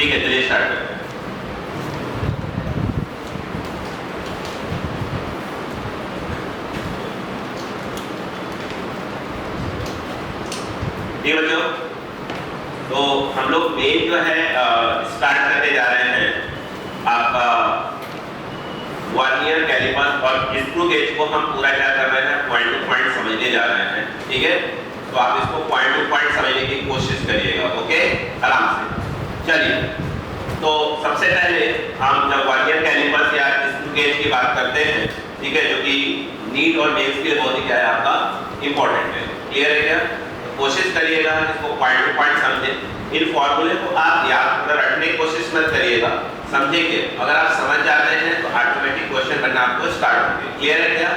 ठीक है, चलिए स्टार्ट करते हैं। ठीक बच्चों, तो हम लोग मेन जो है स्टार्ट करने जा रहे हैं आपका वर्नियर कैलिपर्स और स्क्रू गेज को हम पूरा क्या कर रहे हैं, पॉइंट टू पॉइंट समझने जा रहे हैं। ठीक है, तो आप इसको पॉइंट टू पॉइंट समझने की कोशिश करिएगा। ओके, आराम से। चलिए, तो सबसे पहले हम जब वर्नियर कैलिपर्स या स्क्रू गेज की बात करते हैं, ठीक है, जो कि नीट और मेंस के लिए बहुत ही क्या है आपका इंपॉर्टेंट है। क्लियर है क्या? कोशिश करिएगा इसको पॉइंट टू पॉइंट समझें। इन फॉर्मूले को आप याद रखने की कोशिश मत करिएगा, समझेंगे। अगर आप समझ जाते हैं तो ऑटोमेटिक क्वेश्चन बनना आपको स्टार्ट होंगे। क्लियर है क्या?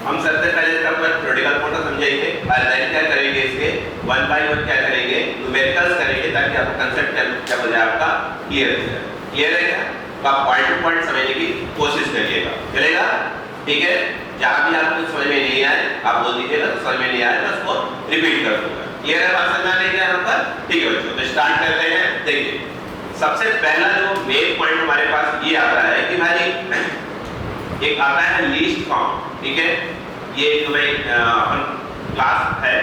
हम सबसे पहले इसका थ्योरेटिकल पोर्शन समझेंगे और देन क्या करेंगे, इसके वन बाय वन क्या करेंगे, न्यूमेरिकल्स करेंगे, ताकि आपको कांसेप्ट क्या हो जाए आपका क्लियर हो जाए। क्लियर है क्या? तो आप पॉइंट टू पॉइंट समझने की कोशिश करिएगा, चलेगा? ठीक है, जहाँ भी आपको समझ में नहीं आए आप बोल दीजिएगा, समझ में नहीं आए मैं उसको रिपीट कर दूंगा। क्लियर है बात समझ में यहाँ पर? ठीक है बच्चों, तो स्टार्ट करते हैं। देखिए, सबसे पहला जो मेन पॉइंट हमारे पास ये आता है कि भाई एक आता है लीस्ट काउंट। ठीक है, ये जो भाई अपन क्लास है,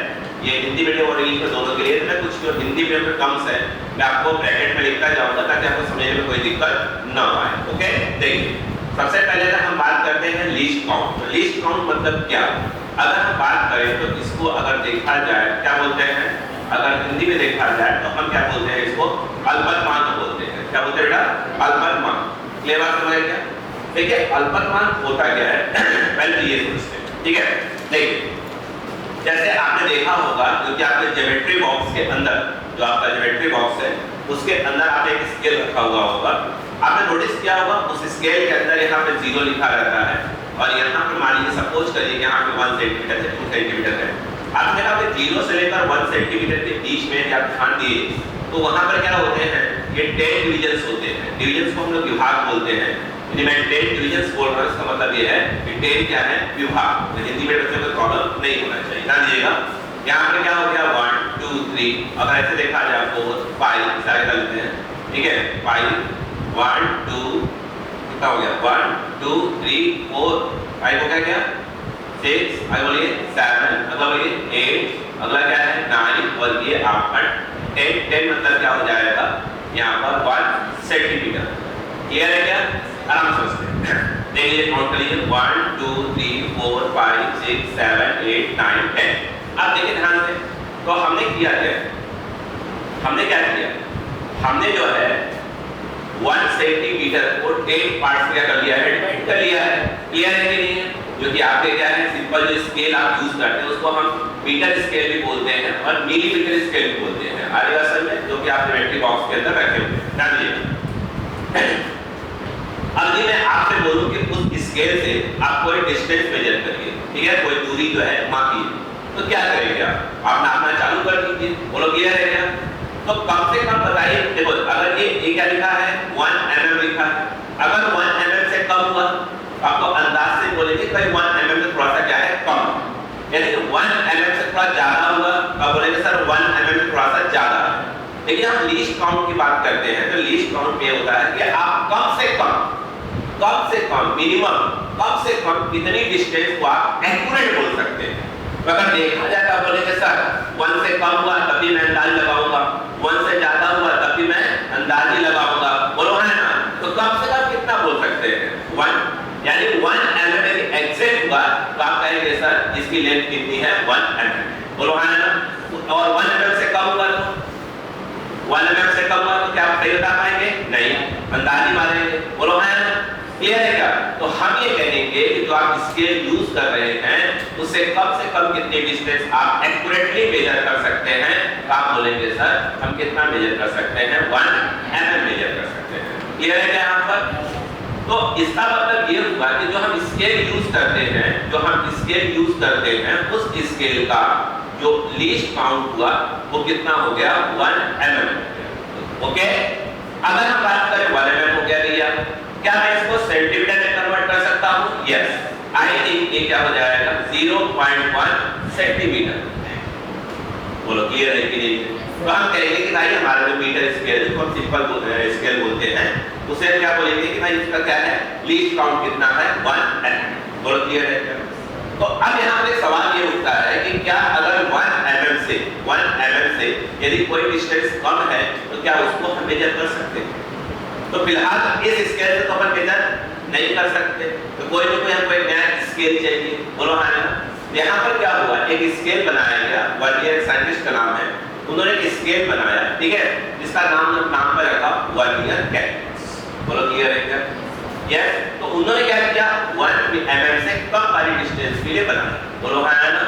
ये हिंदी मीडियम और इंग्लिश में दोनों के लिए, मैं कुछ जो हिंदी मीडियम में टर्म्स है मैं आपको ब्रैकेट में लिखता जाऊंगा ताकि आपको समझने में कोई दिक्कत न आए। ओके, देखिए सबसे पहले हम बात करते हैं लीस्ट काउंट। तो लीस्ट काउंट मतलब क्या? अगर हम बात करें तो इसको अगर देखा जाए क्या बोलते हैं, अगर हिंदी में देखा जाए तो हम क्या बोलते हैं, इसको अल्पतमांक बोलते हैं। क्या बोलते हैं बेटा? अल्पतमांक। क्लियर बात समझ क्या? देखिए अल्पतमांक होता क्या है पहले तो ये समझते हैं। ठीक है, देखिए जैसे आपने देखा होगा क्योंकि आपके ज्योमेट्री बॉक्स के अंदर, जो आपका ज्योमेट्री बॉक्स है उसके अंदर आपने एक स्केल रखा हुआ होगा। आपने नोटिस किया होगा उस स्केल के अंदर यहाँ पे 0 लिखा रहता है और यहाँ पे मान लीजिए सपोज करिए यहाँ पे 1 सेंटीमीटर है, 2 सेंटीमीटर है। आपने कहा 0 से लेकर 1 सेंटीमीटर के बीच में आप ध्यान दिए तो वहाँ पर क्या होते हैं, ये 10 डिविजन्स होते हैं। डिविजन्स को हम लोग विभाग बोलते हैं। मैं 10 डिविजन्स बोल रहा हूँ, इसका मतलब ये है कि 10 क्या है, विभाग। हिंदी में बच्चों को प्रॉब्लम नहीं होना चाहिए, ध्यान दीजिएगा। यहाँ पे क्या हो गया 1 2 3, अगर ऐसे देखा जाए 4 5 सारे कर लेते हैं। ठीक है, 5 1 2 कितना हो गया, 1 2 3 4 5 हो गया क्या, 6 आगे बोलिए 7, अगला बोलिए 8, अगला क्या है 9 और ये आपका 10। 10 मतलब क्या हो जाएगा यहाँ पर 1 सेंटीमीटर। क्लियर है क्या? आराम से समझते हैं। देखिए काउंट कर लीजिए 1 2 3 4 5 6 7 8 9 10। अब देखिए ध्यान से, तो हमने किया क्या, हमने क्या किया, हमने जो है 1 सेंटीमीटर को 10 पार्ट्स में क्या कर लिया है, डिवाइड कर लिया है। क्लियर है कि नहीं है? जो कि आपके क्या है सिंपल जो स्केल आप यूज करते हैं उसको हम मीटर स्केल भी बोलते हैं और मिलीमीटर स्केल भी बोलते हैं। आगे असल में जो कि आप ज्योमेट्री बॉक्स के अंदर रखे हुए हैं। ध्यान दीजिए, अब ये मैं आपसे बोलूं कि उस स्केल से आप कोई डिस्टेंस मेजर करिए, ठीक है, कोई दूरी जो है मापिए, तो क्या करेंगे आप नापना चालू कर दीजिए। बोलो क्लियर है क्या? तो कम से कम बताइए, देखो अगर ये क्या लिखा है 1 mm लिखा है, अगर 1 mm से कम हुआ आपको अंदाज से बोलेंगे कहीं 1 mm से थोड़ा सा क्या है कम, यानी 1 mm से थोड़ा ज्यादा हुआ तो बोलेंगे सर 1 mm से थोड़ा सा ज्यादा है। देखिए हम लीस्ट काउंट की बात करते हैं तो लीस्ट काउंट में होता है कि आप कम से कम मिनिमम कम से कम कितनी डिस्टेंस को आप एक्यूरेट बोल सकते हैं। तो अगर देखा जाए तो बोलेंगे सर 1 से कम हुआ तब भी मैं अंदाज लगाऊंगा, 1 से ज्यादा हुआ तब भी मैं अंदाज ही लगाऊंगा। बोलो है ना? तो कम से कम कितना बोल सकते हैं 1, यानी 1 mm एग्जैक्ट हुआ तो आप कहेंगे सर इसकी लेंथ कितनी है 1 mm। बोलो है ना? और 1 mm से कम हुआ तो 1 mm से कम हुआ तो क्या आप सही बता पाएंगे? नहीं, अंदाज ही मारेंगे। बोलो है ना? क्लियर है क्या? तो हम ये कहेंगे कि जो आप स्केल यूज कर रहे हैं उससे कम कितनी डिस्टेंस आप एक्यूरेटली मेजर कर सकते हैं। आप बोलेंगे सर हम कितना मेजर कर सकते हैं 1 mm मेजर कर सकते हैं। क्लियर है क्या यहाँ पर? तो इसका मतलब ये हुआ कि जो हम स्केल यूज करते हैं उस स्केल का जो लीस्ट काउंट हुआ वो कितना हो गया 1 mm। ओके, अगर हम बात करें 1 mm हो गया भैया, क्या मैं इसको सेंटीमीटर में कन्वर्ट कर सकता हूँ? यस, आई थिंक ये क्या हो जाएगा 0.1 सेंटीमीटर। बोलो क्लियर है कि नहीं? तो हम कहेंगे कि भाई हमारा जो मीटर स्केल जिसको हम सिंपल स्केल बोलते हैं उसे हम क्या बोलेंगे कि भाई इसका क्या है लीस्ट काउंट कितना है 1 mm। बोलो क्लियर है क्या? तो अब यहाँ पे सवाल ये उठता है कि क्या अगर 1 mm से यदि कोई डिस्टेंस कम है तो क्या उसको हम मेजर कर सकते हैं? तो फिलहाल इस स्केल से तो अपन मेजर नहीं कर सकते, तो कोई नया स्केल चाहिए। बोलो हाँ ना? यहाँ पर क्या हुआ एक स्केल बनाया गया, वर्नियर साइंटिस्ट का नाम है, उन्होंने एक स्केल बनाया, ठीक है, जिसका नाम पर रखा वर्नियर कैलिपर्स। बोलो क्लियर है क्या? यस। तो उन्होंने क्या किया 1 mm से कम वाली डिस्टेंस के लिए बनाया। बोलो हाँ ना?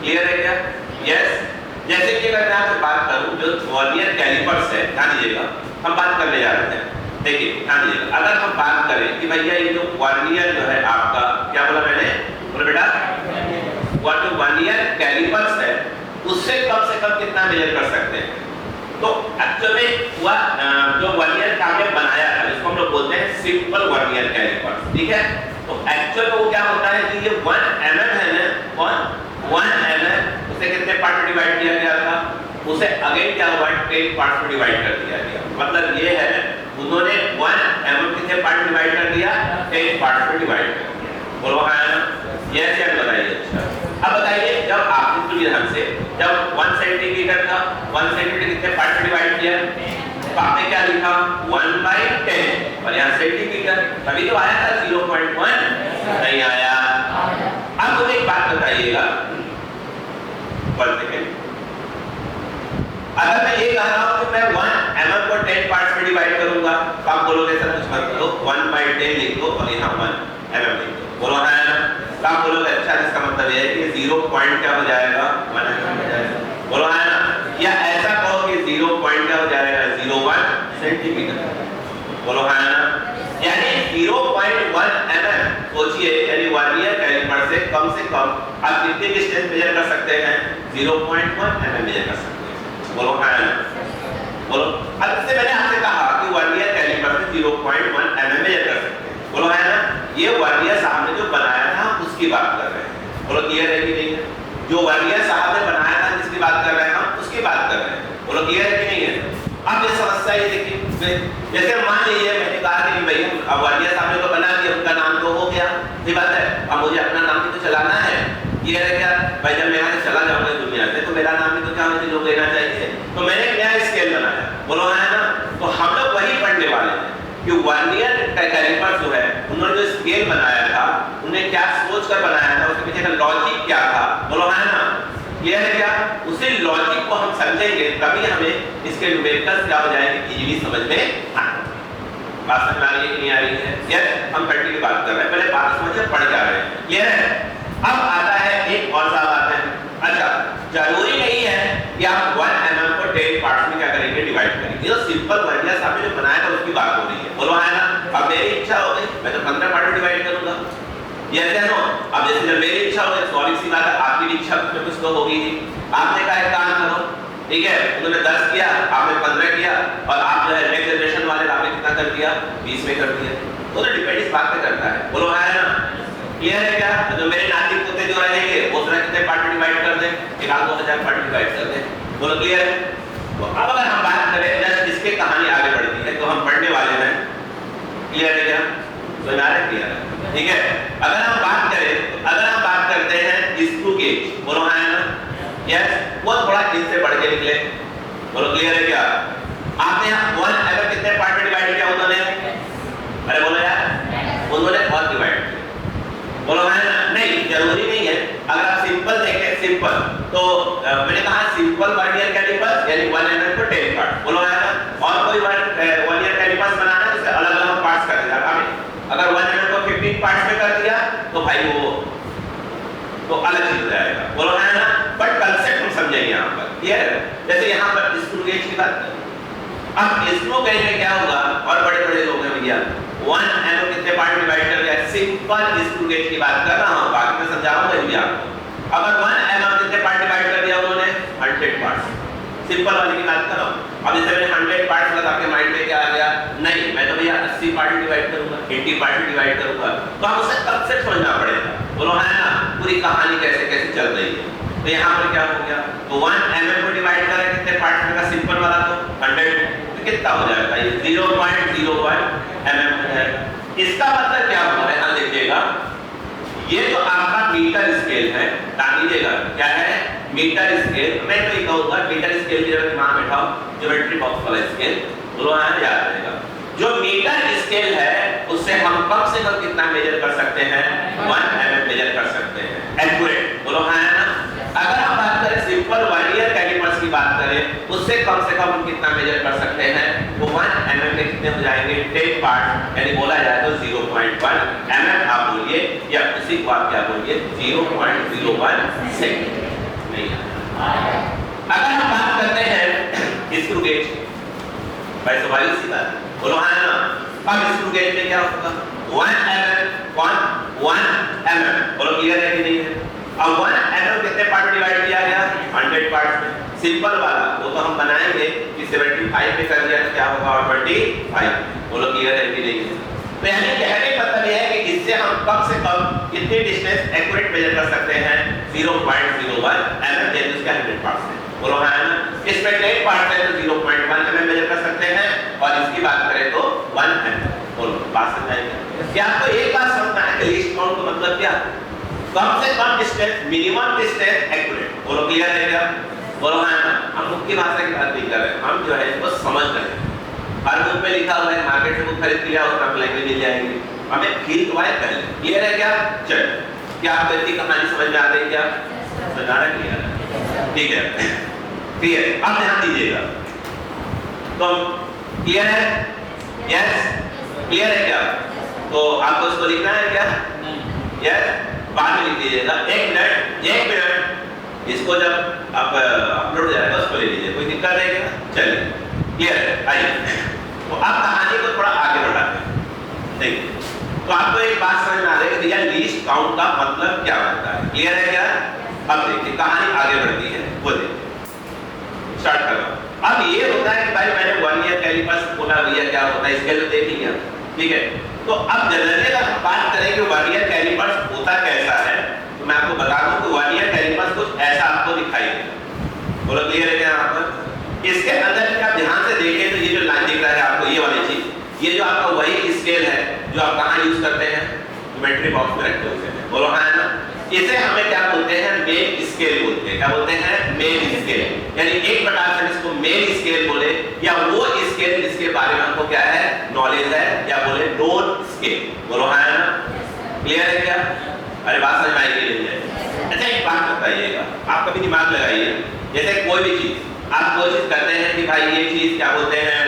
क्लियर है क्या? यस। जैसे कि अगर मैं आपसे बात करूं जो वर्नियर कैलिपर्स है, ध्यान दीजिएगा हम बात करने जा रहे हैं। देखिए ध्यान दीजिएगा, अगर हम बात करें कि भैया ये जो वर्नियर जो है आपका क्या बोला मैंने? बोलो बेटा जो वर्नियर कैलिपर्स है उससे कम से कम कितना मेजर कर सकते हैं? तो एक्चुअल में हुआ जो वर्नियर का हमने बनाया था इसको हम लोग बोलते हैं सिंपल वर्नियर कैलिपर्स, ठीक है। तो एक्चुअल में वो क्या होता है कि ये 1 mm है ना, 1 mm उसे कितने पार्ट में डिवाइड किया गया था? उसे अगेन क्या हुआ 10 पार्ट्स में डिवाइड कर दिया गया। मतलब ये है उन्होंने 1 mm कितने पार्ट में डिवाइड कर दिया? 10 पार्ट्स में डिवाइड कर दिया। बोलो हाँ ना? यस या बताइए। अच्छा अब बताइए जब आपने सुनिए ध्यान से, जब 1 सेंटीमीटर का 1 सेंटीमीटर कितने पार्ट में डिवाइड किया? तो आपने क्या लिखा 1/10 और यहाँ सेंटीमीटर, तभी तो आया था 0.1 नहीं आया। अब मुझे एक बात बताइएगा, 1 सेकंड, अगर मैं ये कह रहा हूँ कि मैं 1 mm को 10 पार्ट्स में डिवाइड करूंगा तो आप बोलोगे सर कुछ मत करो 1/10 लिख दो और यहाँ 1 mm लिख दो। बोलो हाँ ना? तो आप बोलोगे अच्छा इसका मतलब ये है कि 0 पॉइंट क्या हो जाएगा 1 mm हो जाएगा। बोलो हाँ ना? या ऐसा कहो कि 0 पॉइंट क्या हो जाएगा 0.1 सेंटीमीटर। बोलो हाँ ना? यानी 0.1 mm सोचिए, यानी वर्नियर कैलिपर से कम आप कितने डिस्टेंस मेजर कर सकते हैं? 0.1 mm मेजर कर सकते हैं। बोलो हाँ ना? बोलो। अब इससे मैंने आपसे कहा कि वर्नियर कैलिपर से 0.1 mm मेजर कर सकते हैं। बोलो है ना? ये वर्नियर साहब ने जो बनाया था उसकी बात कर रहे हैं। बोलो क्लियर है कि नहीं है? जो वर्नियर साहब ने बनाया था जिसकी बात कर रहे हैं हम उसकी बात कर रहे हैं। बोलो क्लियर है कि नहीं है? अब ये समस्या ये देखिए, जैसे मान लीजिए मैंने कहा कि भाई अब वर्नियर साहब ने तो बना दिया, उनका नाम तो हो गया, ये बात है, अब मुझे अपना नाम भी तो चलाना है। ये है क्या भाई, जब मैं यहाँ से चला जाऊंगा दुनिया से तो मेरा नाम भी तो क्या मुझे लोग लेना चाहिए, तो मैंने एक नया स्केल बनाया। बोलो है ना? तो हम लोग वही पढ़ने वाले हैं कि वर्नियर कैलिपर जो है उन्होंने जो स्केल बनाया था उन्हें क्या सोच कर बनाया था, उसके पीछे का लॉजिक क्या था। बोलो है ना? ये है क्या, उसी लॉजिक को हम समझेंगे तभी हमें इसके न्यूमेरिकल्स क्या हो जाएंगे इजीली समझ में आएंगे। बात समझ आ रही है कि नहीं आ रही है? यस, हम कंटिन्यू की बात कर रहे हैं, पहले बात समझिए, पढ़ जा रहे हैं। क्लियर है? अब आता है एक और सा बात है, अच्छा जरूरी नहीं है कि आप 1 mm को 10 पार्ट्स में क्या करेंगे डिवाइड करेंगे। ये तो सिंपल वर्नियर साहब ने जो बनाया था उसकी बात हो रही है। बोलो है ना? अब मेरी इच्छा हो गई मैं तो 15 पार्ट में डिवाइड करूंगा, ये है ना? अब जैसे जब मेरी इच्छा हो गई, सॉरी सी बात है, आपकी भी इच्छा में कुछ तो होगी ही। आपने कहा एक काम करो, ठीक है, उन्होंने 10 किया, आपने 15 किया, और आप जो है नेक्स्ट जनरेशन वाले आपने कितना कर दिया 20 में कर दिया। तो डिपेंड इस बात पे करता है। बोलो है ना? क्लियर है क्या? जो मेरे नाती पोते जो रहेंगे वो तरह कितने पार्ट में डिवाइड कर दें? 1,000-2,000 पार्ट डिवाइड कर दें। बोलो क्लियर है? तो अब अगर हम बात करें जस्ट इसके कहानी आगे बढ़ती है तो हम पढ़ने वाले हैं। क्लियर है क्या? सुना रहे? क्लियर है? ठीक है। अगर हम बात करें, अगर हम बात करते हैं स्क्रू गेज, बोलो है ना? यस, वो थोड़ा इनसे बढ़ के निकले। बोलो क्लियर है क्या? आपने यहाँ 1 mm कितने पार्ट में डिवाइड किया उन्होंने? अरे बोलो यार, उन्होंने बहुत डिवाइड किया। बोलो है ना? नहीं, जरूरी नहीं है। अगर आप सिंपल देखें, सिंपल तो मैंने कहा सिंपल वर्नियर कैलिपर्स यानी 1 mm को 10 पार्ट। बोलो है ना? और कोई वर्नियर कैलिपर्स बनाना है तो अलग अलग पार्ट्स कर दिया आपने। अगर 1 mm को 15 पार्ट्स में कर दिया तो भाई वो तो अलग चीज हो जाएगा। बोलो है ना? बट कंसेप्ट हम समझेंगे यहाँ पर। क्लियर है? जैसे यहाँ पर स्क्रू गेज की बात करें, अब स्क्रू गेज में क्या होगा, और बड़े बड़े लोग हैं भैया 1 mm कितने पार्ट में डिवाइड कर दिया? सिंपल स्क्रू गेज की बात कर रहा हूँ, बाकी मैं समझाऊंगा भी आपको। अगर 1 mm कितने पार्ट डिवाइड कर दिया उन्होंने? 100 पार्ट्स। सिंपल वाले की बात कर रहा हूँ। अब जैसे मैंने 100 पार्ट्स लगा, आपके माइंड में क्या आ गया? नहीं, मैं तो भैया 80 पार्ट डिवाइड करूंगा, 80 पार्ट डिवाइड करूंगा। तो हम उसे कंसेप्ट समझना पड़ेगा। बोलो है ना? पूरी कहानी कैसे कैसे चल रही है। तो यहाँ पर क्या हो गया? तो 1 mm को पार्ट्स में का सिंपल वाला तो 100, तो कितना हो जाएगा ये 0.01 mm हो जाएगा। इसका मतलब क्या हुआ है, देखिएगा ये तो आपका मीटर स्केल है, ध्यान दीजिएगा क्या है मीटर स्केल। मैं तो ये कहूंगा मीटर स्केल की जगह दिमाग बैठाओ, ज्योमेट्री बॉक्स वाला स्केल बोलो, याद रहेगा। जो मीटर स्केल है उससे हम कम से कम कितना मेजर कर सकते हैं, 1 mm मेजर कर सकते हैं, एक्यूरेट बोलो हाँ है ना। अगर हम बात करें सिंपल वर्नियर कैलिपर्स की बात करें, उससे कम से कम हम कितना मेजर कर सकते हैं, वो 1 mm के कितने हो जाएंगे 10 पार्ट, यानी बोला जाए तो 0.1 mm आप बोलिए, या उसी को आप क्या बोलिए 0.01 सेकंड नहीं। अगर हम बात करते हैं स्क्रू गेज, भाई स्वाभाविक सी बात बोलो हाँ है ना। अब स्क्रू गेज में क्या होगा 1 mm बोलो क्लियर है कि नहीं है। अब 1 mm कितने पार्ट में डिवाइड किया गया 100 पार्ट में। सिंपल वाला वो तो हम बनाएंगे कि 75 पे कर दिया तो क्या होगा और 25 बोलो क्लियर है कि नहीं है। तो यानी कहने का मतलब यह है कि इससे हम कम से कम कितनी डिस्टेंस एक्यूरेट मेजर कर सकते हैं 0.01 mm, जैसे उसके 100 पार्ट्स हैं बोलो हाँ है ना। इसमें 10 पार्ट है तो 0.1 mm मेजर कर सकते हैं, और इसकी बात करें तो 1 mm बोलो बात समझ आएगी क्या आपको। एक बात समझना है कि लीस्ट काउंट का मतलब क्या, कम से कम डिस्टेंस, मिनिमम डिस्टेंस एक्यूरेट बोलो क्लियर है क्या, बोलो हाँ ना। हम मुख्य भाषा की बात नहीं कर रहे, हम जो है इसको समझ रहे हैं। हर बुक में लिखा हुआ है, मार्केट से बुक खरीद लिया उसमें आपको लैंग्वेज मिल जाएगी, हमें फील तो आए पहले क्लियर है क्या। चल क्या आपको इतनी कहानी समझ में आ रही है क्या, समझाना क्लियर है ठीक है क्लियर। अब ध्यान दीजिएगा तो क्लियर है, यस क्लियर है क्या। तो आपको इसको लिखना है क्या, यस बाद में लिख दीजिएगा। एक मिनट इसको जब आप अपलोड हो जाएगा उसको ले लीजिए, कोई दिक्कत नहीं है। चलिए क्लियर है, आइए तो अब कहानी को थोड़ा आगे बढ़ाते हैं। देखिए तो आपको एक बात समझ में आ रही है कि भैया लीस्ट काउंट का मतलब क्या होता है, क्लियर है क्या। अब देखिए कहानी आगे बढ़ती है, वो देखिए स्टार्ट कर रहा हूं। अब ये होता है कि भाई मैंने वर्नियर कैलिपर्स बोला भैया क्या होता है, इसके लिए देख लिया ठीक है। तो अब जनरली अगर हम बात करें कि वर्नियर कैलिपर्स होता कैसा है, तो मैं आपको बता दूं कि वर्नियर कैलिपर्स कुछ ऐसा आपको दिखाई देगा, बोलो क्लियर है क्या। यहाँ पर इसके अंदर आप ध्यान से देखें तो ये जो लाइन दिख रहा है आपको, ये वाली चीज, ये जो आपका वही स्केल है जो आप कहाँ यूज करते हैं, ज्योमेट्री बॉक्स में रखते होते हैं, बोलो हाँ है ना। इसे हमें क्या बोलते हैं, मेन स्केल बोलते हैं। क्या बोलते हैं, मेन स्केल। यानी एक प्रकार से इसको मेन स्केल बोले, या वो स्केल जिसके बारे में हमको क्या है नॉलेज है, या बोले नोन स्केल, बोलो हाँ है ना। क्लियर है क्या, अरे बात समझ में आई नहीं है। अच्छा एक बात बताइएगा, आप कभी दिमाग लगाइए, जैसे कोई भी चीज आप कोशिश करते हैं कि भाई ये चीज क्या बोलते हैं,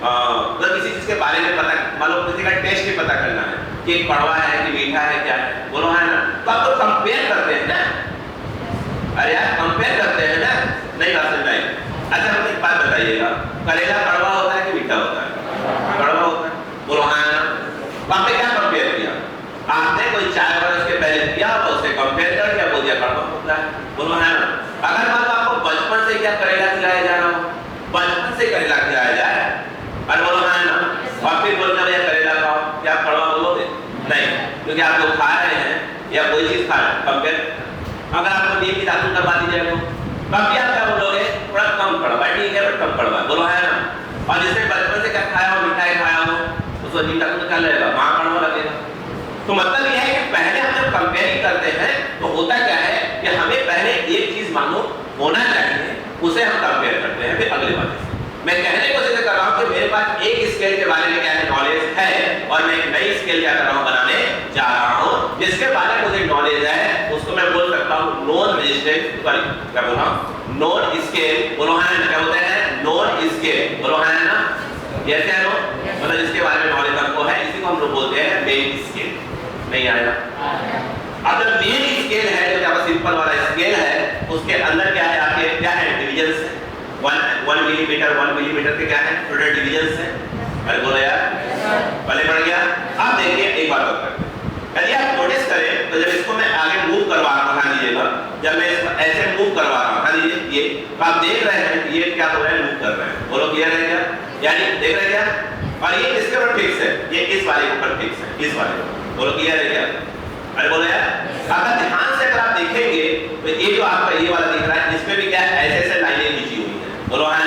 तो किसी चीज के बारे में पता, मान लो किसी का टेस्ट ही पता करना है कि कड़वा है कि मीठा है क्या है, बोलो है ना। तो आप तो कंपेयर करते हैं ना, अरे यार कंपेयर करते हैं ना, नहीं बात समझ आई। अच्छा मुझे एक बात बताइएगा, करेला कड़वा होता है कि मीठा होता है, कड़वा होता है, बोलो हाँ है ना। तो आपने क्या कंपेयर किया, आपने कोई 4 वर्ष के पहले किया और उससे कंपेयर कर दिया, बोल दिया कड़वा होता है, बोलो है ना। अगर मान लो आपको बचपन से क्या करेला खिलाया जा रहा हो, बचपन से करेला खिलाया जाए, अरे बोलो हाँ है ना, और फिर बोलते भैया करेला खाओ, क्या आप कड़वा बोलोगे, नहीं, क्योंकि आप जो खा रहे हैं या कोई चीज खा रहे हैं कंपेयर। अगर आपको नीम की दातुन करवा दी जाए तो कभी आप क्या बोलोगे, थोड़ा कम कड़वा है, ठीक है बट कम कड़वा, बोलो है ना। और जिसने बचपन से क्या खाया हो, मिठाई खाया हो, उसको नीम दातुन क्या लगेगा, वहां कड़वा लगेगा। तो मतलब यह है कि पहले हम जब कंपेयरिंग करते हैं तो होता क्या है कि हमें पहले एक चीज मानो होना चाहिए, उसे हम कंपेयर करते हैं, फिर अगले बात। मैं कहने की कोशिश कर रहा हूं कि मेरे पास एक स्केल के बारे में क्या है नॉलेज है, और मैं एक नई स्केल क्या कर रहा हूं बनाने जा रहा हूं, जिसके बारे में मुझे नॉलेज है, उसको मैं बोल सकता हूं नॉन रेजिस्टेंस, क्या बोल रहा हूं, नॉन स्केल, बोलो है ना। क्या बोलते हैं, नॉन स्केल, बोलो है ना। जैसे है नो, मतलब जिसके बारे में नॉलेज हमको है, इसी को हम लोग बोलते हैं मेन स्केल। नहीं आएगा। अब जब मेन स्केल है, जो क्या सिंपल वाला स्केल है, उसके अंदर क्या है आपके, क्या है डिवीजन्स है, 1 मिलीमीटर के क्या है छोटे डिवीजन्स हैं। अरे बोलो यार पहले पढ़ गया। अब देखिए एक बात और करते हैं, यदि आप नोटिस करें तो जब इसको मैं आगे मूव करवा रहा हूँ, ध्यान दीजिएगा, जब मैं इसको ऐसे मूव करवा रहा हूँ, ध्यान दीजिए, ये तो आप देख रहे हैं ये क्या हो रहा है, मूव कर रहे हैं, बोलो क्लियर है क्या, यानी देख रहे हैं क्या। और ये किसके ऊपर फिक्स है, ये इस वाले के ऊपर फिक्स है, इस वाले को, बोलो क्लियर है क्या। अरे बोलो यार, अगर ध्यान से अगर आप देखेंगे तो ये जो आपका ये वाला दिख रहा है, इसमें भी क्या ऐसे ऐसे लाइनें खींची हुई है, बोलो हाँ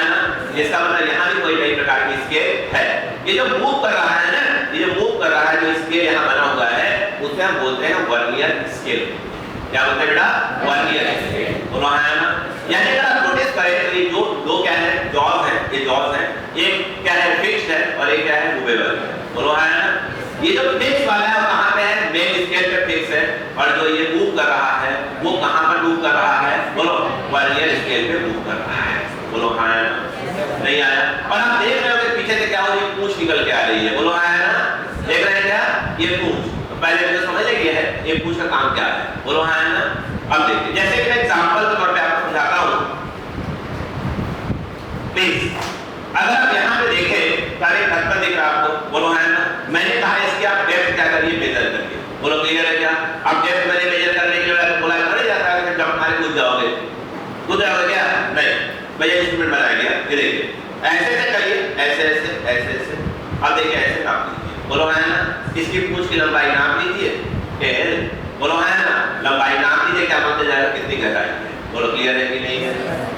ये जो मूव कर रहा है ना, ये जो मूव कर रहा है, जो स्केल यहाँ बना हुआ है, उसे हम बोलते हैं वर्नियर स्केल। क्या बोलते हैं बेटा? Vernier scale. बोलो है ना। यानी अगर आप नोटिस करें तो ये जो दो क्या है, जॉज है, ये जॉज है, एक क्या है फिक्स्ड है और एक क्या है मूवेबल है। बोलो है ना। ये जो फिक्स वाला है वो कहाँ पे है? मेन स्केल पे फिक्स है, और जो ये मूव कर रहा है वो कहाँ पर मूव कर रहा है? बोलो वर्नियर स्केल पे मूव कर रहा है। बोलो हाँ है ना। नहीं आया? और आप देख रहे हो कि पीछे से क्या हो रही है, पूंछ निकल के आ रही है। बोलो हाँ है ना। देख रहे हैं क्या? ये पूंछ। तो पहले मुझे समझ लगी है ये पूंछ का काम क्या है। बोलो हाँ है ना। अब देखिए, जैसे कि मैं एग्जांपल के तौर पे आपको समझाता हूँ। प्लीज अगर आप यहाँ पे देखें, तारीख ढक्कन दिख रहा है आपको। बोलो है ना। मैंने कहा इसकी आप डेप्थ क्या करिए, मेजर करिए। बोलो क्लियर है क्या? अब डेप्थ मैंने मेजर करने के लिए बोला नहीं जाता है कि जब मारे कूद जाओगे, कूद जाओगे क्या? नहीं, भैया इंस्ट्रूमेंट बनाया गया, ये देखिए ऐसे ऐसे करिए, ऐसे ऐसे ऐसे ऐसे। अब देखिए ऐसे नाप लीजिए। बोलो है ना। इसकी पूंछ की लंबाई नाप लीजिए। बोलो है ना, लंबाई नाप लीजिए, क्या मानते जाएगा कितनी गहराई है। बोलो क्लियर है कि नहीं है?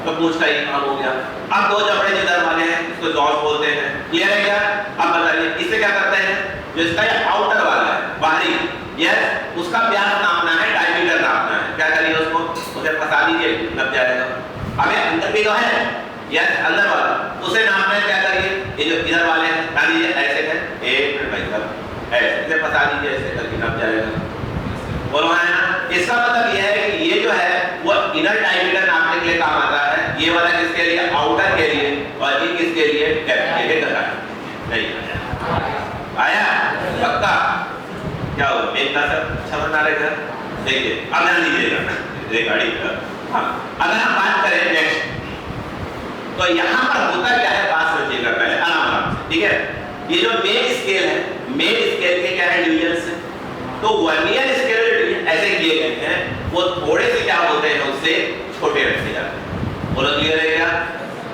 तो पूंछ का ही काम हो गया। अब दो जबड़े जिधर वाले हैं इसको जॉज बोलते हैं। क्लियर है क्या? अब बताइए इससे क्या करते हैं? जो इसका ये आउटर वाला है, बाहरी, यस, उसका व्यास नापना है, डायमीटर नापना है। क्या करिए उसको, उसे फंसा दीजिए, लग जाएगा। अब ये अंदर भी तो है, यस, अंदर वाला, उसे नापना है। क्या करिए, ये जो इधर वाले हैं ना दीजिए, ऐसे है, एक मिनट भाई साहब, ऐसे इसे फंसा दीजिए, ऐसे करके लग जाएगा। बोलो है ना। इसका मतलब ये है कि ये जो है वो इनर डायमीटर नापने के लिए काम आता है। ये वाला किसके लिए? आउटर के लिए। और ये किसके लिए? डेप्थ के लिए करता है। नहीं आया? पक्का? क्या हो एक का सब समझ आ रहा है? देखिए अब ध्यान दीजिएगा, ये गाड़ी हाँ। अगर हम बात करें नेक्स्ट, तो यहाँ पर होता क्या है बात समझिएगा पहले आराम से, ठीक है? ये जो मेन स्केल है, मेन स्केल के क्या है डिवीजन है। तो वर्नियर स्केल ऐसे किए गए हैं, वो थोड़े से क्या होते हैं उससे छोटे रखे जाते हैं। बोलो क्लियर है क्या?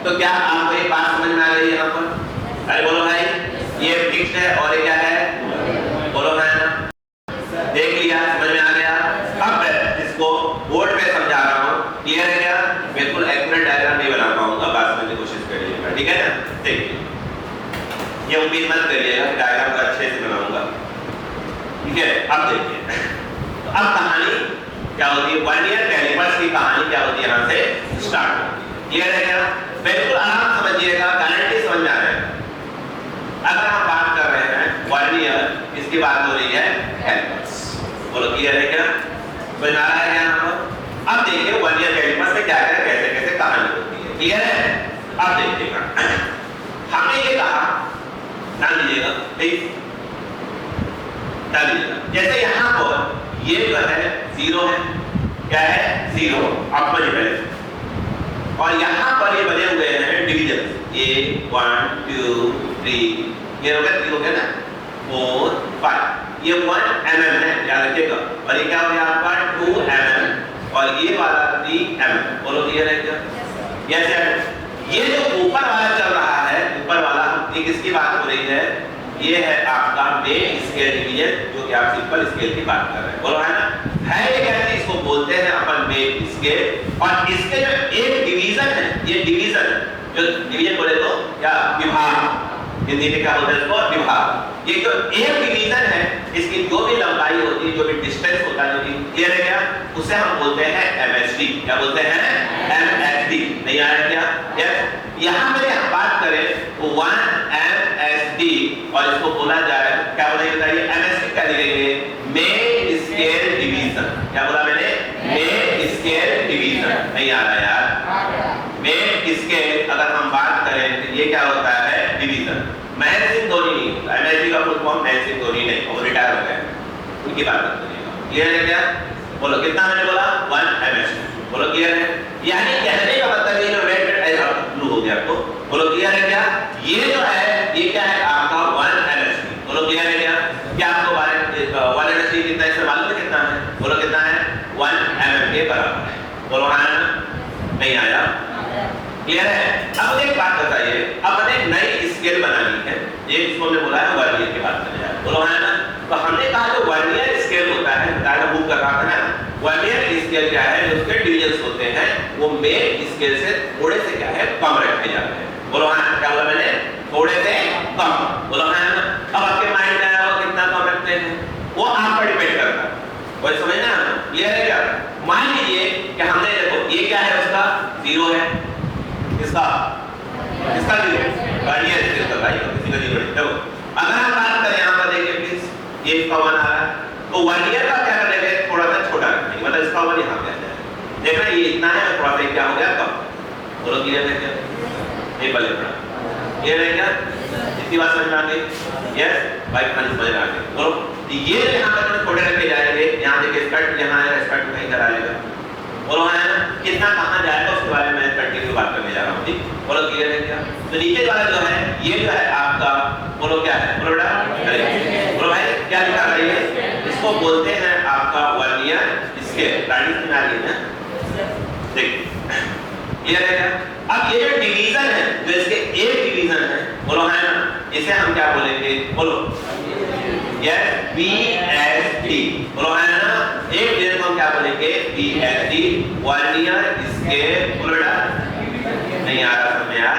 तो क्या आपको ये बात समझ में आ रही है यहाँ पर? अरे बोलो भाई, ये फिक्स्ड है और ये क्या है? बोलो है ना। देख लिया, समझ में आ गया? अब इसको बोर्ड पे समझा रहा हूँ। क्लियर है क्या? बिल्कुल एक्यूरेट डायग्राम नहीं बना पाऊंगा, बात समझने की कोशिश करिएगा, ठीक है ना? देखिए ये उम्मीद मत करिएगा कि डायग्राम को अच्छे से बनाऊंगा, ठीक है? अब देखिए, तो अब कहानी क्या होती है? वर्नियर कैलिपर्स की कहानी क्या होती है, यहाँ से स्टार्ट होती है। क्लियर है क्या? बिल्कुल आराम समझिएगा, गारंटी समझ में आ रहा है। अगर हम बात कर रहे हैं वर्नियर, इसकी बात हो रही है कैलिपर्स। बोलो क्लियर है क्या? समझ आ रहा है क्या यहाँ पर? अब देखिए वर्नियर कैलिपर्स में क्या क्या कैसे कैसे कहानी होती है। क्लियर है? अब देखिएगा, हमने ये कहा, ध्यान दीजिएगा प्लीज, जैसे यहाँ पर ये जो है जीरो है, क्या है? जीरो, आप समझिए पहले। और यहाँ पर ये बने हुए हैं डिवीजन, ये 1 2 3, ये हो गया 3 हो गया ना, 4 5, ये 1 mm है, याद रखिएगा। और ये क्या हो गया आपका 2 mm, और ये वाला 3 mm। बोलो क्लियर है क्या? Yes yes. ये जो ऊपर वाला चल रहा है, ऊपर वाला ये किसकी बात हो रही है? ये है आपका मेन स्केल डिवीजन, जो कि आप सिंपल स्केल की बात कर रहे हैं। बोलो है ना। है ये कैसे? इसको बोलते हैं अपन मेन स्केल। और इसके जो एक डिवीजन है, ये डिवीजन, जो डिवीजन बोले तो क्या? विभाग। हिंदी में क्या बोलते हैं इसको? विभाग। ये जो एक डिवीजन है, इसकी जो भी लंबाई होती है, जो भी डिस्टेंस होता है, जो भी, क्लियर है क्या? उसे हम बोलते हैं एमएसडी। क्या बोलते हैं? एमएसडी। नहीं आ रहा क्या? यस। यहाँ पे हम बात करें तो 1 MSD, और इसको बोला जाए क्या बोलेंगे बताइए? एमएसडी क्या लिखेंगे? Main scale division. क्या बोला मैंने? Main scale division. नहीं आ रहा यार? मेन स्केल अगर हम बात करें तो ये क्या होता है? डिवीजन। महेंद्र सिंह धोनी नहीं होता, एमएसडी का फुल फॉर्म महेंद्र सिंह धोनी नहीं, वो रिटायर हो गए, उनकी बात करिएगा। क्लियर है क्या? बोलो कितना मैंने बोला? 1 MSD। बोलो क्लियर है? यानी कहने का मतलब ये रेड ऐसा ब्लू हो गया आपको। बोलो क्लियर है क्या? ये जो है ये क्या है आपका 1 MSD। बोलो क्लियर है क्या? क्या आपको 1 MSD कितना इससे मालूम है कितना है? बोलो कितना है? 1 mm के बराबर है। बोलो हाँ नहीं आया? क्लियर है? अब एक बात बताइए, अब मैंने एक नई स्केल बनानी है, ये जिसको हमने बोला है वर्नियर की बात करें यार। बोलो है ना। तो हमने कहा जो वर्नियर स्केल होता है, बताया मूव कर रहा था ना, वर्नियर स्केल क्या है? जो उसके डिवीजन्स होते हैं वो मेन स्केल से थोड़े से क्या है? कम रखे जाते हैं। बोलो हाँ, क्या बोला मैंने? थोड़े से कम। बोलो हाँ कि हमने देखो ये क्या है उसका 0 है, इसका 0 वर्नियर स्केल का भाई किसी का 0 है। देखो अगर हम बात करें यहाँ पर देखिए प्लीज ये इसका 1 आ रहा है तो वर्नियर का क्या करेंगे थोड़ा सा छोटा रखेंगे, मतलब इसका 1 यहाँ पे आ जाएगा। देख रहे ये इतना है थोड़ा सा क्या हो गया कम, बोलो क्लियर है क्या? ये पहले पड़ा ये रहेगा, इतनी बात समझ में आ गई? यस भाई खाली समझ में आ गई। बोलो ये यहाँ पर छोटे रखे जाएंगे, यहाँ देखिए स्कर्ट यहाँ है, स्कर्ट कहीं कर आएगा, बोलो है ना कितना कहाँ जाएगा उसके बारे में कंटिन्यू बात करने जा रहा हूँ, ठीक? बोलो क्लियर है क्या? तो नीचे वाला जो है ये जो है आपका बोलो क्या है, बोलो बेटा बोलो भाई क्या लिखा है ये, इसको बोलते हैं आपका वर्नियर स्केल। गाड़ी में आ रही है ना, देखिए ये रहेगा। अब ये जो डिवीजन है जो इसके एक डिवीजन है बोलो है ना, इसे हम क्या बोलेंगे बोलो यस BSD, बोलो है ना एक डिवीजन को हम क्या बोलेंगे BSD वर्नियर स्केल। बोलो बेटा नहीं आ रहा समझ यार,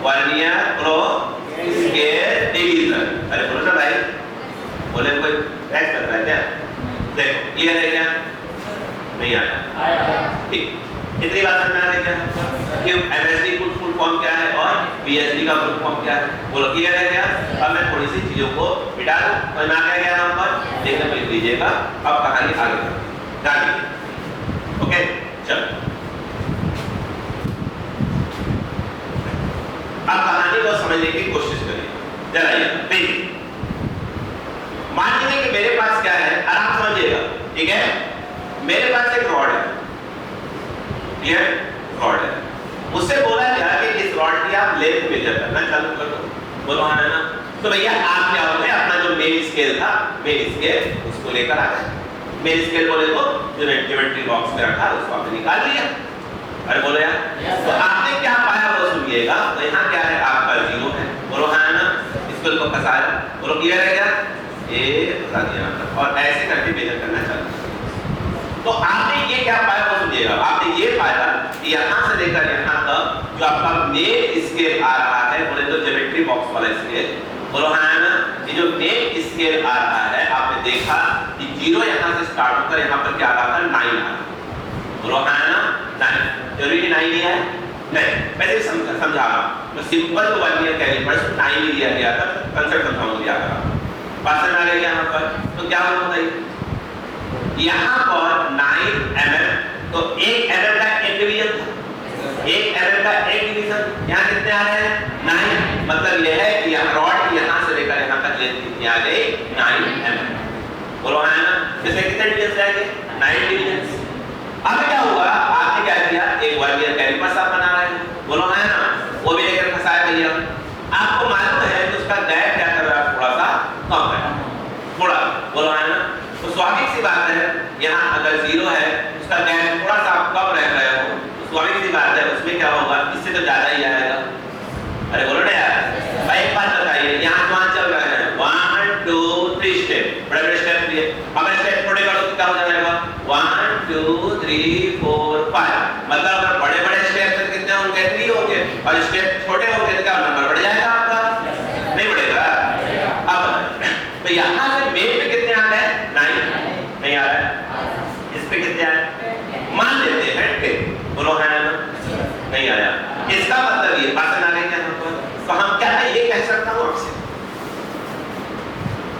वर्नियर बोलो स्केल डिवीजन। अरे बोलो ना भाई, बोले कोई टैक्स कर रहा है क्या? देखो क्लियर है क्या? नहीं आया, ठीक इतनी बात समझ में आ रही क्या कि MSD फुल फॉर्म क्या है और BSD का फुल फॉर्म क्या है, बोलो क्लियर है क्या? अब मैं थोड़ी सी चीजों को मिटा दूं, समझ में आ गया यहाँ पर देखने पे लिख लीजिएगा। अब कहानी आगे बढ़ेगी, ओके चलो अब कहानी को समझने की कोशिश करिए जरा। ये देखिए मान लीजिए कि मेरे पास क्या है, आराम समझिएगा ठीक है, मेरे पास एक रॉड है, क्लियर रॉड है, मुझसे बोला गया कि इस रॉड की आप लेंथ मेजर करना चालू कर दो, बोलो हाँ ना। तो भैया आप क्या होते हैं अपना जो मेन स्केल था, मेन स्केल उसको लेकर आ गए, मेन स्केल बोले तो जो ज्योमेट्री बॉक्स में रखा उसको आपने निकाल लिया। अरे बोलो यार तो आपने क्या पाया वो सुनिएगा। तो यहाँ क्या है आपका 0 है, बोलो हाँ ना, स्केल को फंसाया, बोलो क्लियर है क्या? ये फंसा दिया और ऐसे करके मेजर करना चालू। तो आपने ये क्या पाया वो सुनिएगा, आपने ये पाया कि यहाँ से लेकर यहाँ तक जो आपका मेन स्केल आ रहा है, बोले तो ज्योमेट्री बॉक्स वाला स्केल, बोलो हाँ ना, ये जो मेन स्केल आ रहा है आपने देखा कि 0 यहाँ से स्टार्ट होकर यहाँ पर क्या आ रहा था 9 आ रहा, बोलो हाँ ना 9, जरूरी 9 नहीं है नहीं, मैं समझा रहा हूँ, मैं सिंपल तो वर्नियर कैलिपर से 9 ही लिया गया था, कंसेप्ट समझाऊंगा दिया गया बात समझ आ गई यहाँ पर। तो क्या होता है यहाँ पर 9 mm, तो 1 mm का एक डिवीजन था, 1 mm का एक डिवीजन, यहाँ कितने आ रहे हैं 9, मतलब यह है कि यहाँ रॉड यहाँ से लेकर यहाँ तक लेंथ कितनी आ गई 9 mm, बोलो है ना। इसमें कितने डिवीजन आएंगे 9 डिवीजन। अब क्या हुआ आपने क्या किया, एक वर्नियर कैलिपर आप बना रहे हैं, बोलो है ना, वो भी लेकर फंसाया भैया। आपको मालूम है कि उसका गैप क्या कर रहा है थोड़ा सा कम है, थोड़ा बोलो है ना। तो स्वाभाविक सी बात है यहाँ अगर 0 है उसका गैप थोड़ा सा कम रह रहे हो, तो स्वाभाविक सी बात है उसमें क्या होगा, इससे तो ज्यादा ही आएगा। अरे बोलो ना यार भाई एक बात बताइए, यहाँ कहाँ चल रहे हैं 1 2 3 स्टेप, बड़े बड़े स्टेप लिए, अगर स्टेप थोड़े करो तो क्या हो जाएगा 1 2 3 4 5, मतलब अगर बड़े बड़े स्टेप से कितने होंगे 3 होंगे और स्टेप छोटे होंगे तो क्या नंबर बढ़ जाएगा आपका, नहीं बढ़ेगा। अब तो यहाँ से मेन पे कितने आ गए 9 नहीं आ रहा है, इस पे कितने आए मान लेते हैं 10, बोलो है ना नहीं आया। इसका मतलब ये बात आ रही है यहाँ पर, तो हम क्या मैं ये कह सकता हूँ आपसे,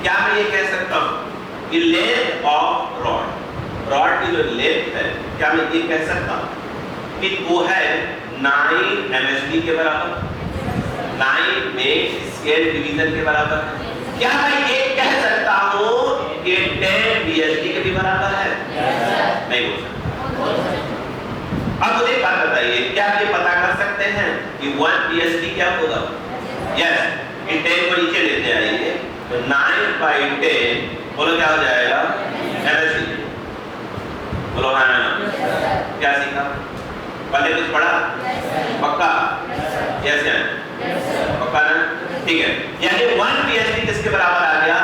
क्या मैं ये कह सकता हूँ कि लेंथ ऑफ रॉड की जो लेंथ है क्या मैं ये कह सकता हूँ कि वो है 9 MSD के बराबर, 9 मेन स्केल डिवीजन के बराबर है। क्या मैं ये कह सकता हूँ कि 10 BSD के भी बराबर है? नहीं हो सकता। अब मुझे बात बताइए, क्या आप ये पता कर सकते हैं कि 1 BSD क्या होगा? यस, ये 10 को नीचे लेते आइए तो 9/10 बोलो क्या हो जाएगा MSD, बोलो हाँ ना। क्या सीखा पहले कुछ पढ़ा पक्का? यस यार पक्का ना, ठीक है। यानी 1 BSD किसके बराबर आ गया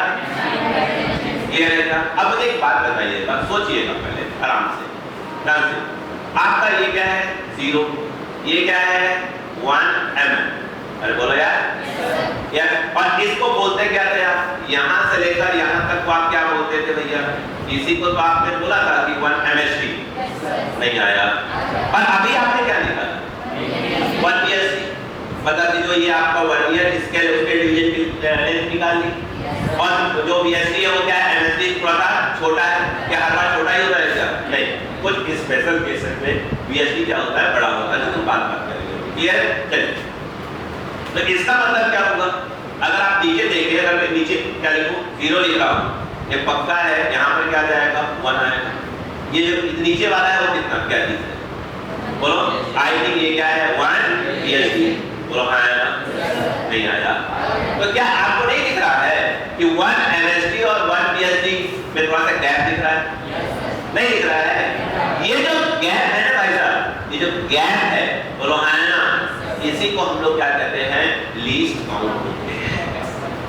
ये रहेगा। अब मुझे एक बात बताइएगा, सोचिएगा पहले आराम से ध्यान से, आपका ये क्या है 0, ये क्या है 1 mm, अरे बोलो यार और इसको बोलते क्या थे आप, यहाँ से लेकर यहाँ तक को आप क्या बोलते थे भैया, इसी को तो आपने बोला था कि 1 MSD नहीं आया। पर अभी आपने क्या निकाला? 1 BSD, मतलब जो ये आपका वर्नियर स्केल उसके डिवीजन की लेंथ निकाल ली। और जो BSD है वो क्या है? MSD थोड़ा सा छोटा है, क्या हर बार छोटा ही होता है क्या? नहीं, कुछ स्पेशल केसेस में BSD क्या होता है? बड़ा होता है, जो बात करेंगे। क्लियर? चलिए, तो इसका मतलब क्या होगा? अगर आप नीचे देखिए, अगर मैं नीचे क्या लिखूं? 0 लिख रहा हूं, ये पक्का है, यहाँ पर क्या जाएगा? 1 आएगा। ये जो नीचे वाला है वो कितना क्या चीज है? बोलो, आई थिंक ये क्या है? 1 BSD। बोलो हाँ आया ना? नहीं आया। तो क्या आपको नहीं दिख रहा है कि 1 MSD और 1 BSD में थोड़ा सा गैप दिख रहा है? नहीं दिख रहा है। ये जो गैप है ना भाई साहब, ये जो गैप है, बोलो हाँ ना, इसी को हम लोग क्या कहते हैं? लीस्ट काउंट बोलते हैं।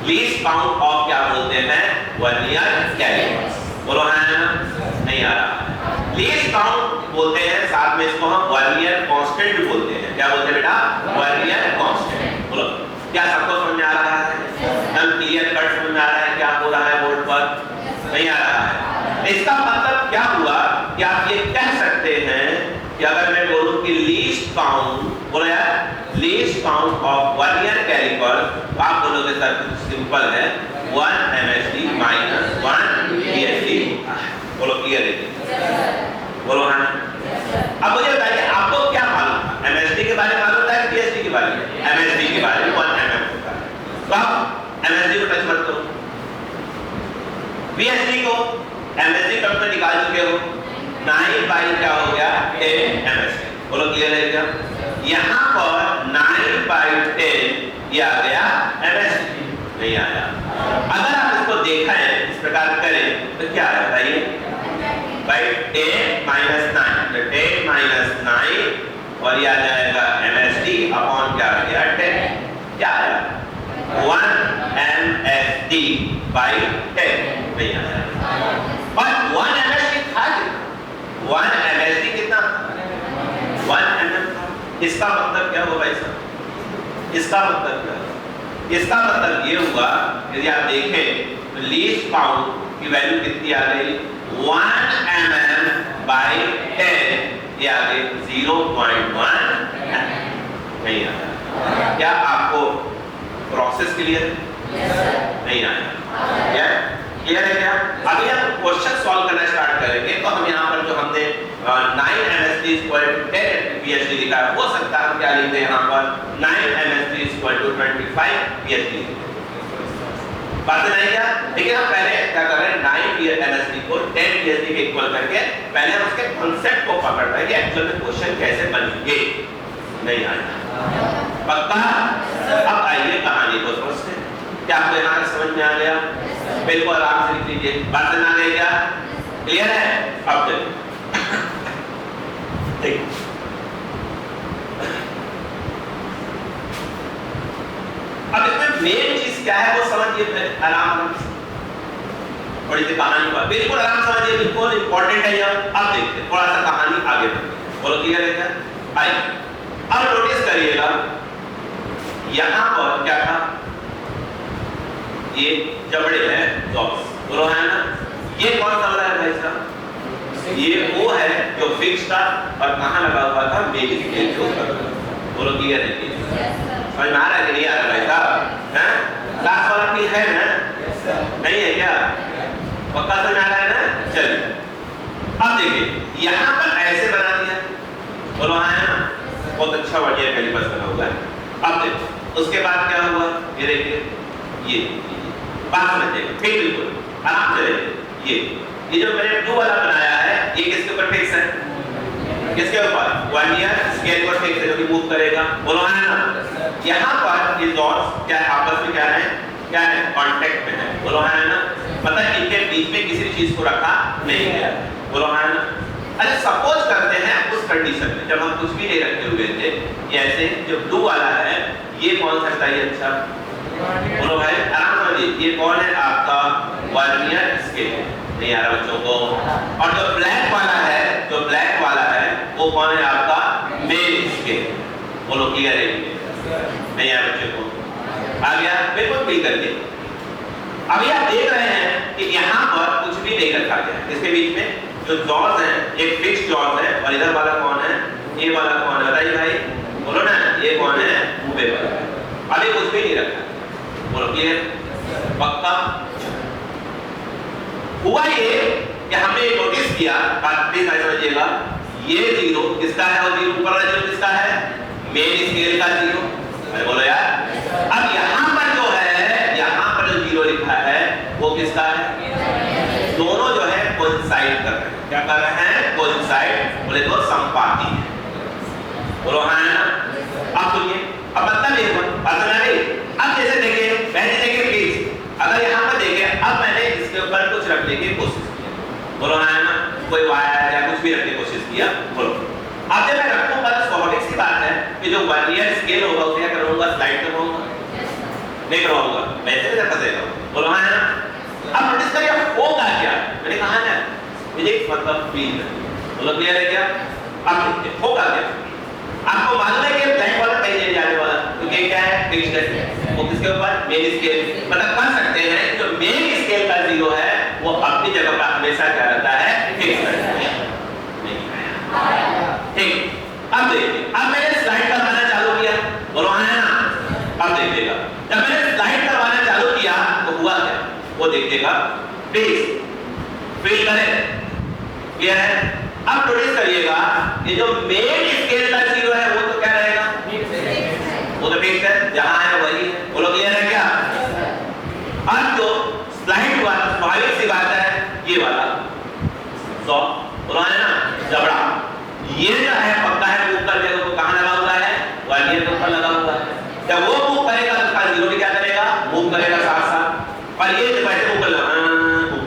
लीस्ट काउंट ऑफ क्या बोलते हैं? Vernier calipers. बोलो हाँ ना? नहीं आ रहा है। लीस्ट काउंट बोलते हैं, साथ में इसको हम वर्नियर कांस्टेंट बोलते हैं। क्या बोलते हैं बेटा? Vernier constant. बोलो, क्या सबको समझ में आ रहा है? हम क्लियर कट समझ में आ रहा है क्या हो रहा है बोर्ड पर? नहीं आ रहा है। इसका मतलब क्या हुआ कि आप ये कह सकते हैं कि अगर मैं बोलूं कि लीस्ट काउंट, बोलो यार, least count of vernier caliper, आप बोलोगे सर कुछ सिंपल है, 1 MSD माइनस 1 BSD होता है। बोलो क्लियर है? बोलो हाँ। अब मुझे बताइए आपको क्या मालूम था? MSD के बारे में मालूम था कि BSD के बारे में? MSD के बारे में 1 mm होता है। तो आप MSD को टच मत करो, BSD को MSD टर्म में निकाल चुके हो। 9 बाई क्या हो गया? 10 MSD। बोलो क्लियर है क्या? यहाँ पर 9 बाई 10 ये आ गया MSD। नहीं आया। अगर आप इसको देखें, इस प्रकार करें तो क्या है बताइए? बाई 10 माइनस 9, तो 10 माइनस 9 और ये आ जाएगा MSD अपॉन क्या आ गया? 10। क्या आया? 1 MSD बाई 10। नहीं आया। पर 1 MSD था कितना? 1 MSD कितना? 1 mm था। इसका मतलब क्या हुआ भाई साहब? इसका मतलब क्या? इसका मतलब ये हुआ, यदि आप देखें तो लीस्ट काउंट की वैल्यू कितनी आ गई? 1 mm बाई 10, ये आ गई 0.1 mm। नहीं आया। क्या आपको प्रोसेस क्लियर है? नहीं आया। क्या क्लियर है क्या? अभी हम क्वेश्चन सॉल्व करना स्टार्ट करेंगे तो हम यहाँ पर जो हमने 9 MSD = 10 BSD लिखा है, हो सकता है हम क्या लिखते हैं यहाँ पर? 9 MSD = 25 BSD। बात नहीं क्या? लेकिन हम पहले क्या कर रहे हैं? 9 MSD को 10 BSD के इक्वल करके पहले हम उसके कांसेप्ट को पकड़ रहे हैं कि एक्चुअल में क्वेश्चन कैसे बनेंगे। नहीं आया। पक्का? अब आइए कहानी को समझते हैं। क्या आपको यहाँ समझ में आ गया? बिल्कुल आराम से लिख लीजिए। बात ना गई क्या? क्लियर है? अब चलिए ठीक। अब इसमें मेन चीज क्या है वो समझिए आराम से। थोड़ी सी कहानी पर बिल्कुल आराम समझिए, बिल्कुल इंपॉर्टेंट है यह। अब देखते हैं थोड़ा सा कहानी आगे बढ़ते। बोलो क्लियर है क्या? आइए अब नोटिस करिएगा, यहां पर क्या था? ये जबड़े हैं जॉब्स। बोलो है ना? ये कौन सा वाला है भाई साहब? ये वो है जो फिक्स था और कहां लगा हुआ था? मेन स्केल के ऊपर। बोलो क्लियर है? समझ में आ रहा है कि नहीं आ रहा भाई साहब? हैं? लास्ट वाला भी है ना? नहीं है क्या? पक्का समझ आ रहा है ना? चलिए अब देखिए यहाँ पर ऐसे बना दिया। बोलो हाँ है ना? बहुत अच्छा वर्नियर कैलिपर्स बना हुआ है। अब देखो उसके बाद क्या हुआ? ये देखिए, ये बात समझिएगा ठीक, बिल्कुल आराम से देखिए। ये जो मैंने ब्लू वाला बनाया है ये किसके ऊपर फिक्स है? किसके ऊपर? वर्नियर स्केल पर फिक्स है, जो कि मूव करेगा। बोलो है ना? यहाँ पर ये डॉट्स क्या है? आपस में क्या है? क्या है? कांटेक्ट में है। बोलो है ना? मतलब इनके बीच में किसी चीज को रखा नहीं गया। बोलो है ना? अच्छा सपोज करते हैं उस कंडीशन में जब हम कुछ भी नहीं रखे हुए थे, ऐसे जो ब्लू वाला है ये कौन सा है? अच्छा बोलो भाई आराम समझिए, ये कौन है? आपका वर्नियर स्केल। नहीं आ रहा बच्चों को? और जो ब्लैक वाला है, जो ब्लैक वाला है वो कौन है? आपका मेन स्केल। बोलो क्लियर है? नहीं आ बच्चों को? आ गया? बिल्कुल क्लियर करिए। अभी आप देख रहे हैं कि यहाँ पर कुछ भी नहीं रखा गया, इसके बीच में जो जॉज है एक फिक्स जॉज है और इधर वाला कौन है, ये वाला कौन है बताइए भाई, बोलो ना, ये कौन है, मूवेबल है। अभी कुछ भी नहीं रखा, बोलो क्लियर, पक्का। हुआ ये कि हमने नोटिस किया, प्लीज समझिएगा, ये जीरो किसका है और जीरो ऊपर वाला जीरो किसका है, मेन स्केल का जीरो। अरे बोलो यार, अब यहाँ पर जो है, यहाँ पर जो जीरो लिखा है वो किसका है, दोनों जो है कोइंसाइड कर रहे हैं। क्या कर रहे हैं, कोइंसाइड, बोले तो संपाती है, बोलो हाँ ना। अब सुनिए, अब मतलब ये बात समझ आई। अब जैसे देखिए, पहले देखिए प्लीज, अगर यहाँ पर देखिए, अब मैंने इसके ऊपर कुछ रखने की कोशिश की, बोलो हाँ ना, कोई वायर या कुछ भी रखने की कोशिश किया, बोलो। अब जब मैं रखूंगा तो स्वाभाविक सी बात है कि जो वर्नियर स्केल होगा उसे क्या करूंगा, स्लाइड करवाऊंगा, नहीं करवाऊंगा, वैसे भी फंसेगा, बोलो हाँ ना। अब नोटिस करिए होगा क्या, मैंने कहा ना फिजिक्स मतलब फील्ड, बोलो क्लियर है क्या। अब देखिए होगा क्या, आपको मालूम है कि ब्लैक वाला कहीं नहीं जाने वाला, क्योंकि क्या है, फिक्स्ड है, वो किसके ऊपर, मेन स्केल, मतलब कर सकते हैं जो मेन स्केल का जीरो है वो अपनी जगह पर हमेशा क्या रहता है, फिक्स रहता है। ठीक, अब देखिए, अब मैंने स्लाइड करवाना चालू किया, बोलो हाँ ना। अब देखिएगा, जब मैंने स्लाइड करवाना चालू किया तो हुआ क्या, वो देखिएगा प्लीज, फील करें, क्लियर है। अब नोटिस करिएगा ये जो मेन स्केल का जीरो है वो तो क्या रहेगा, वो तो फिक्स है, जहां है वही है, बोलो क्लियर है क्या। अब जो स्लाइड वाला स्वाभाविक सी बात है, ये वाला 100, बोलो है ना, जबड़ा, ये जो है पक्का है, मूव कर देगा तो कहां लगा हुआ है, वर्नियर के ऊपर लगा हुआ है। जब वो मूव करेगा तो उसका जीरो भी क्या करेगा, मूव करेगा साथ साथ, और ये जो वैसे मूव कर,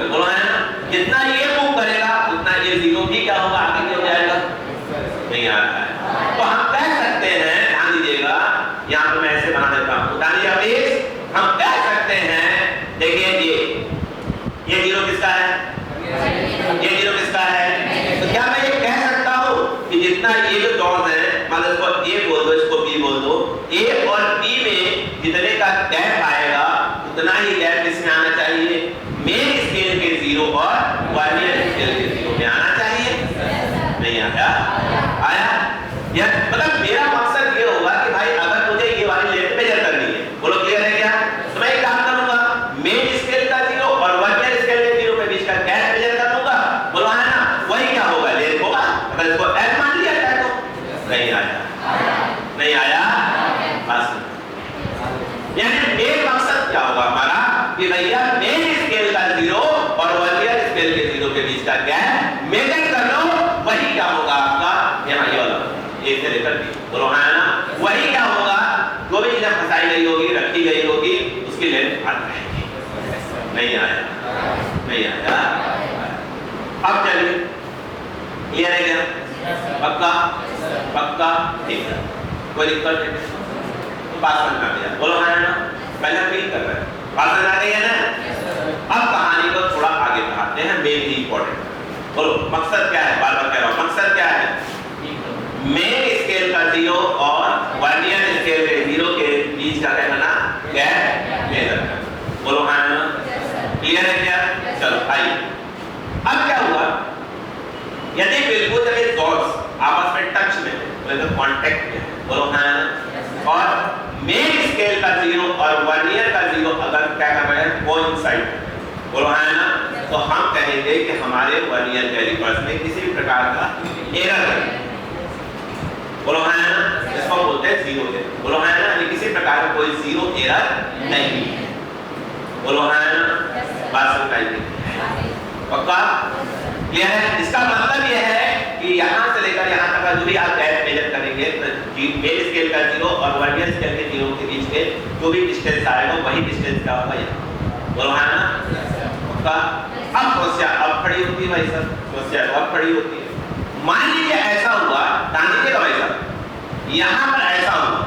बोलो है ना, जितना ये मूव करेगा उतना ये जीरो भी क्या होगा, आगे क्या हो जाएगा, नहीं आ रहा है। तो हम कह सकते हैं, ध्यान दीजिएगा, यहाँ पे मैं ऐसे बना देता हूँ, ध्यान दीजिए प्लीज, हम कह सकते हैं, देखिए ये जीरो किसका है, ये जीरो किसका है, तो क्या मैं ये कह सकता हूँ कि जितना ये जो डॉट है, मतलब इसको ए बोल दो, इसको बी बोल दो, ए और बी में जितने का गैप आएगा उतना ही गैप इसमें आना चाहिए, मेन स्केल के जीरो और वर्नियर स्केल के जीरो में आना चाहिए, नहीं आया, आया। यह मतलब मेरा मकसद ये होगा कि भाई अगर मुझे ये वाली लेंथ मेजर करनी है, बोलो क्लियर है क्या, तो मैं एक काम करूंगा, मेन स्केल का जीरो और वर्नियर स्केल के जीरो के बीच का गैप मेजर कर लूंगा, बोलो है ना, वही क्या होगा, लेंथ होगा। अगर इसको एल मान लिया जाए तो नहीं आया, नहीं आया, बस। यानी मेन मकसद क्या होगा हमारा कि भैया मेन स्केल का जीरो और वर्नियर स्केल के जीरो के बीच का गैप मेजर कर लो, वही क्या होगा आपका, यहाँ ये वाला ए से लेकर बी, बोलो हाँ ना, वही क्या होगा, जो भी चीजें फंसाई गई होगी, रखी गई होगी, उसकी लेंथ आ जाएगी, नहीं आया, नहीं आया। अब चलिए, क्लियर है क्या, पक्का, पक्का, ठीक है, कोई दिक्कत नहीं, तो बात समझ में आ गया, बोलो हाँ ना, पहले फील कर रहे हैं, बात समझ आ गई है ना। अब कहानी को थोड़ा आगे बढ़ाते हैं, मेन इंपॉर्टेंट, बोलो मकसद क्या है, बार बार कह रहा हूं, मकसद क्या है, मेन स्केल का जीरो और वर्नियर स्केल के जीरो के बीच का क्या करना, गैप मेजर करना, बोलो हाँ ना, क्लियर है क्या। चलो आइए, अब क्या हुआ, यदि बिल्कुल जब ये डॉट्स आपस में टच में है, तो कांटेक्ट में है, बोलो हाँ ना, और मेन स्केल का जीरो और वर्नियर का जीरो अगर क्या कर रहे हैं, कोइंसाइड, बोलो हाँ ना, तो हम कहेंगे कि हमारे वर्नियर कैलिपर्स में किसी भी प्रकार का एरर है, बोलो हाँ ना, इसको बोलते हैं जीरो एरर, बोलो हाँ ना, किसी प्रकार का कोई जीरो एरर नहीं है, बोलो हाँ ना, बात समझाइए, पक्का, क्लियर है। इसका मतलब यह है कि यहाँ से लेकर यहाँ तक का जो भी आप गैप मेजर करेंगे, मेन स्केल का जीरो और वर्नियर स्केल के जीरो के बीच के जो भी डिस्टेंस आएगा वही डिस्टेंस क्या होगा यहाँ, बोलो हाँ ना, पक्का। अब समस्या अब खड़ी होती है भाई सर, समस्या अब खड़ी होती है, मान लीजिए ऐसा हुआ, ध्यान दीजिएगा भाई साहब, यहाँ पर ऐसा हुआ